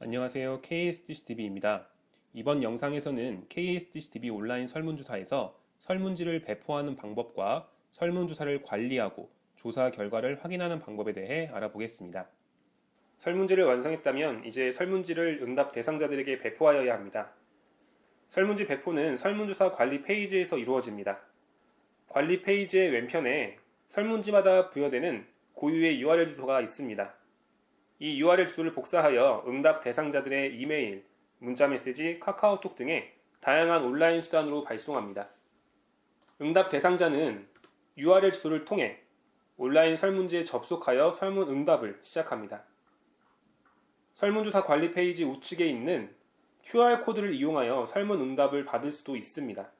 안녕하세요. KSDCTV입니다. 이번 영상에서는 KSDCTV 온라인 설문조사에서 설문지를 배포하는 방법과 설문조사를 관리하고 조사 결과를 확인하는 방법에 대해 알아보겠습니다. 설문지를 완성했다면 이제 설문지를 응답 대상자들에게 배포하여야 합니다. 설문지 배포는 설문조사 관리 페이지에서 이루어집니다. 관리 페이지의 왼편에 설문지마다 부여되는 고유의 URL 주소가 있습니다. 이 URL 주소를 복사하여 응답 대상자들의 이메일, 문자메시지, 카카오톡 등의 다양한 온라인 수단으로 발송합니다. 응답 대상자는 URL 주소를 통해 온라인 설문지에 접속하여 설문 응답을 시작합니다. 설문조사 관리 페이지 우측에 있는 QR코드를 이용하여 설문 응답을 받을 수도 있습니다.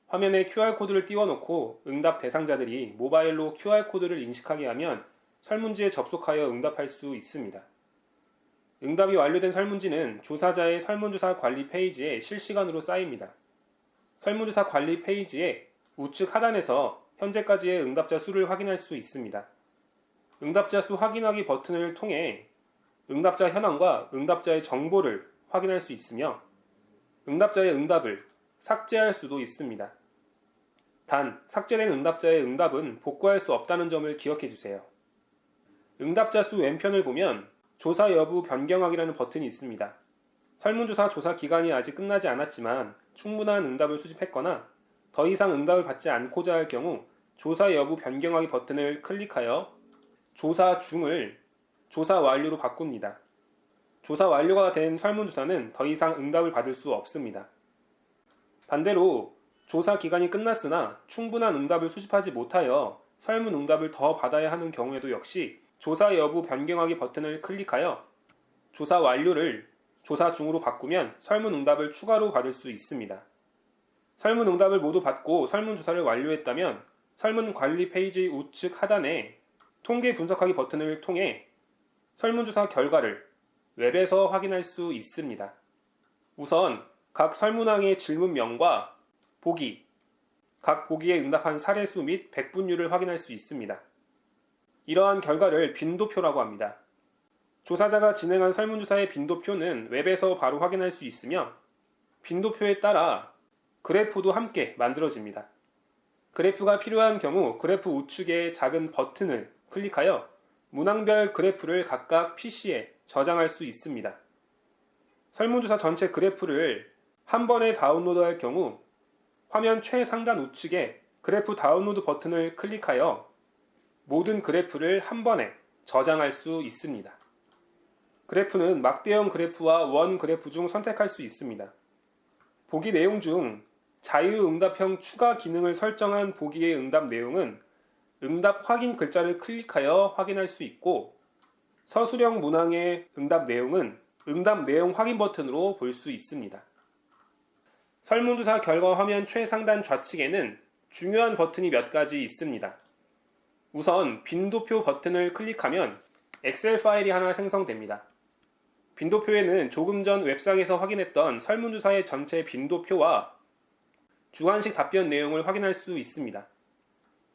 화면에 QR코드를 띄워놓고 응답 대상자들이 모바일로 QR코드를 인식하게 하면 설문지에 접속하여 응답할 수 있습니다. 응답이 완료된 설문지는 조사자의 설문조사 관리 페이지에 실시간으로 쌓입니다. 설문조사 관리 페이지의 우측 하단에서 현재까지의 응답자 수를 확인할 수 있습니다. 응답자 수 확인하기 버튼을 통해 응답자 현황과 응답자의 정보를 확인할 수 있으며 응답자의 응답을 삭제할 수도 있습니다. 단, 삭제된 응답자의 응답은 복구할 수 없다는 점을 기억해 주세요. 응답자 수 왼편을 보면 조사 여부 변경하기라는 버튼이 있습니다. 설문조사 조사 기간이 아직 끝나지 않았지만 충분한 응답을 수집했거나 더 이상 응답을 받지 않고자 할 경우 조사 여부 변경하기 버튼을 클릭하여 조사 중을 조사 완료로 바꿉니다. 조사 완료가 된 설문조사는 더 이상 응답을 받을 수 없습니다. 반대로 조사 기간이 끝났으나 충분한 응답을 수집하지 못하여 설문 응답을 더 받아야 하는 경우에도 역시 조사 여부 변경하기 버튼을 클릭하여 조사 완료를 조사 중으로 바꾸면 설문 응답을 추가로 받을 수 있습니다. 설문 응답을 모두 받고 설문조사를 완료했다면 설문 관리 페이지 우측 하단에 통계 분석하기 버튼을 통해 설문조사 결과를 웹에서 확인할 수 있습니다. 우선 각 설문항의 질문명과 보기, 각 보기에 응답한 사례수 및 백분율을 확인할 수 있습니다. 이러한 결과를 빈도표라고 합니다. 조사자가 진행한 설문조사의 빈도표는 웹에서 바로 확인할 수 있으며 빈도표에 따라 그래프도 함께 만들어집니다. 그래프가 필요한 경우 그래프 우측에 작은 버튼을 클릭하여 문항별 그래프를 각각 PC에 저장할 수 있습니다. 설문조사 전체 그래프를 한 번에 다운로드할 경우 화면 최상단 우측에 그래프 다운로드 버튼을 클릭하여 모든 그래프를 한 번에 저장할 수 있습니다. 그래프는 막대형 그래프와 원 그래프 중 선택할 수 있습니다. 보기 내용 중 자유응답형 추가 기능을 설정한 보기의 응답 내용은 응답 확인 글자를 클릭하여 확인할 수 있고 서술형 문항의 응답 내용은 응답 내용 확인 버튼으로 볼 수 있습니다. 설문조사 결과 화면 최상단 좌측에는 중요한 버튼이 몇 가지 있습니다. 우선 빈도표 버튼을 클릭하면 엑셀 파일이 하나 생성됩니다. 빈도표에는 조금 전 웹상에서 확인했던 설문조사의 전체 빈도표와 주관식 답변 내용을 확인할 수 있습니다.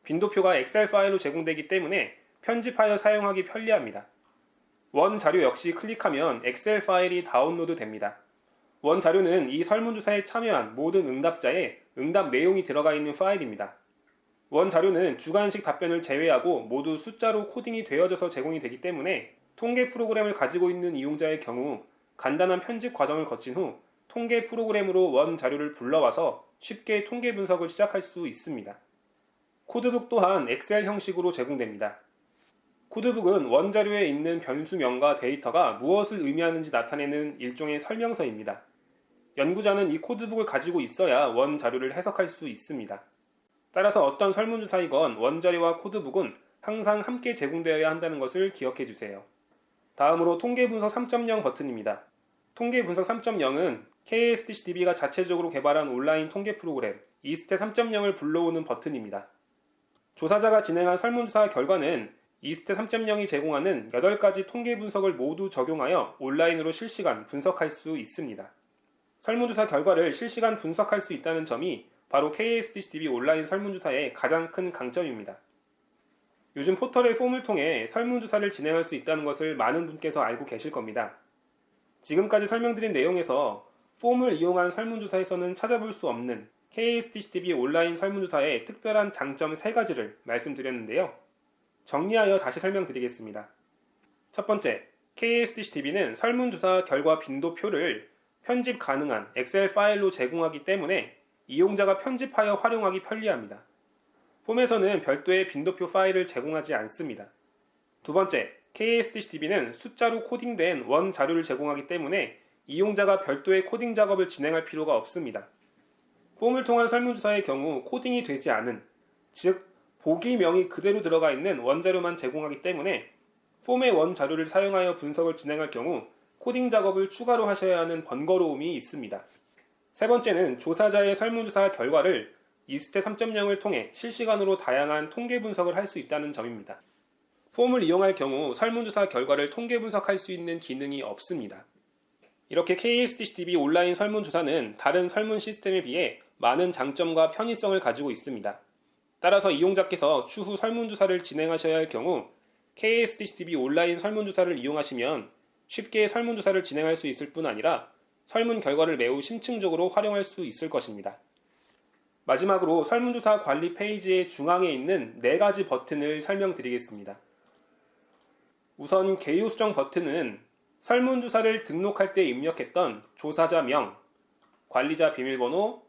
빈도표가 엑셀 파일로 제공되기 때문에 편집하여 사용하기 편리합니다. 원 자료 역시 클릭하면 엑셀 파일이 다운로드 됩니다. 원 자료는 이 설문조사에 참여한 모든 응답자의 응답 내용이 들어가 있는 파일입니다. 원 자료는 주관식 답변을 제외하고 모두 숫자로 코딩이 되어져서 제공이 되기 때문에 통계 프로그램을 가지고 있는 이용자의 경우 간단한 편집 과정을 거친 후 통계 프로그램으로 원 자료를 불러와서 쉽게 통계 분석을 시작할 수 있습니다. 코드북 또한 엑셀 형식으로 제공됩니다. 코드북은 원 자료에 있는 변수명과 데이터가 무엇을 의미하는지 나타내는 일종의 설명서입니다. 연구자는 이 코드북을 가지고 있어야 원 자료를 해석할 수 있습니다. 따라서 어떤 설문조사이건 원자료와 코드북은 항상 함께 제공되어야 한다는 것을 기억해 주세요. 다음으로 통계분석 3.0 버튼입니다. 통계분석 3.0은 KSDCTV가 자체적으로 개발한 온라인 통계 프로그램 이스탯 3.0을 불러오는 버튼입니다. 조사자가 진행한 설문조사 결과는 이스탯 3.0이 제공하는 8가지 통계 분석을 모두 적용하여 온라인으로 실시간 분석할 수 있습니다. 설문조사 결과를 실시간 분석할 수 있다는 점이 바로 KSDCTV 온라인 설문조사의 가장 큰 강점입니다. 요즘 포털의 폼을 통해 설문조사를 진행할 수 있다는 것을 많은 분께서 알고 계실 겁니다. 지금까지 설명드린 내용에서 폼을 이용한 설문조사에서는 찾아볼 수 없는 KSTCTV 온라인 설문조사의 특별한 장점 3가지를 말씀드렸는데요. 정리하여 다시 설명드리겠습니다. 첫 번째, KSTCTV는 설문조사 결과 빈도표를 편집 가능한 엑셀 파일로 제공하기 때문에 이용자가 편집하여 활용하기 편리합니다. 폼에서는 별도의 빈도표 파일을 제공하지 않습니다. 두 번째, KSTCTV는 숫자로 코딩된 원 자료를 제공하기 때문에 이용자가 별도의 코딩 작업을 진행할 필요가 없습니다. 폼을 통한 설문조사의 경우 코딩이 되지 않은, 즉 보기명이 그대로 들어가 있는 원자료만 제공하기 때문에 폼의 원자료를 사용하여 분석을 진행할 경우 코딩 작업을 추가로 하셔야 하는 번거로움이 있습니다. 세 번째는 조사자의 설문조사 결과를 이스트 3.0을 통해 실시간으로 다양한 통계 분석을 할 수 있다는 점입니다. 폼을 이용할 경우 설문조사 결과를 통계 분석할 수 있는 기능이 없습니다. 이렇게 KSTCTV 온라인 설문조사는 다른 설문 시스템에 비해 많은 장점과 편의성을 가지고 있습니다. 따라서 이용자께서 추후 설문조사를 진행하셔야 할 경우 KSTCTV 온라인 설문조사를 이용하시면 쉽게 설문조사를 진행할 수 있을 뿐 아니라 설문 결과를 매우 심층적으로 활용할 수 있을 것입니다. 마지막으로 설문조사 관리 페이지의 중앙에 있는 4가지 버튼을 설명드리겠습니다. 우선 개요 수정 버튼은 설문조사를 등록할 때 입력했던 조사자명, 관리자 비밀번호,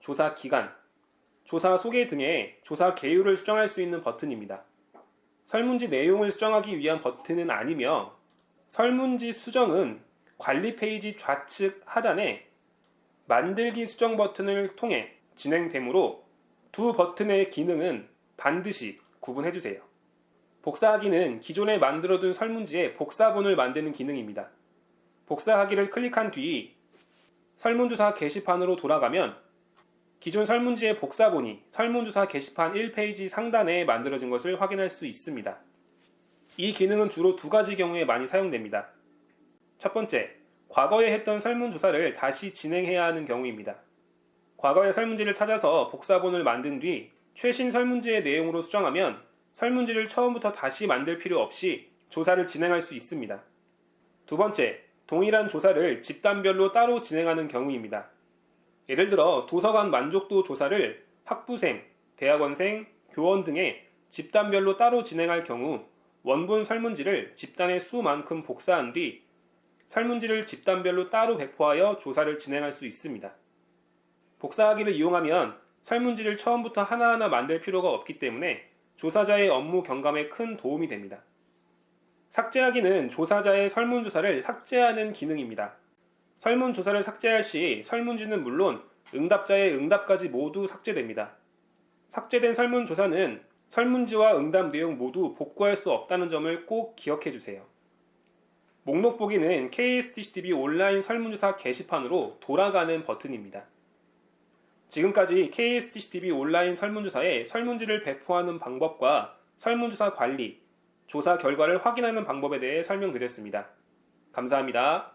조사 기간, 조사 소개 등의 조사 개요를 수정할 수 있는 버튼입니다. 설문지 내용을 수정하기 위한 버튼은 아니며 설문지 수정은 관리 페이지 좌측 하단에 만들기 수정 버튼을 통해 진행되므로 두 버튼의 기능은 반드시 구분해주세요. 복사하기는 기존에 만들어둔 설문지에 복사본을 만드는 기능입니다. 복사하기를 클릭한 뒤 설문조사 게시판으로 돌아가면 기존 설문지의 복사본이 설문조사 게시판 1페이지 상단에 만들어진 것을 확인할 수 있습니다. 이 기능은 주로 2가지 경우에 많이 사용됩니다. 첫 번째, 과거에 했던 설문조사를 다시 진행해야 하는 경우입니다. 과거의 설문지를 찾아서 복사본을 만든 뒤 최신 설문지의 내용으로 수정하면 설문지를 처음부터 다시 만들 필요 없이 조사를 진행할 수 있습니다. 두 번째, 동일한 조사를 집단별로 따로 진행하는 경우입니다. 예를 들어 도서관 만족도 조사를 학부생, 대학원생, 교원 등의 집단별로 따로 진행할 경우 원본 설문지를 집단의 수만큼 복사한 뒤 설문지를 집단별로 따로 배포하여 조사를 진행할 수 있습니다. 복사하기를 이용하면 설문지를 처음부터 하나하나 만들 필요가 없기 때문에 조사자의 업무 경감에 큰 도움이 됩니다. 삭제하기는 조사자의 설문조사를 삭제하는 기능입니다. 설문조사를 삭제할 시 설문지는 물론 응답자의 응답까지 모두 삭제됩니다. 삭제된 설문조사는 설문지와 응답 내용 모두 복구할 수 없다는 점을 꼭 기억해 주세요. 목록 보기는 KSTCTV 온라인 설문조사 게시판으로 돌아가는 버튼입니다. 지금까지 KSTCTV 온라인 설문조사에 설문지를 배포하는 방법과 설문조사 관리, 조사 결과를 확인하는 방법에 대해 설명드렸습니다. 감사합니다.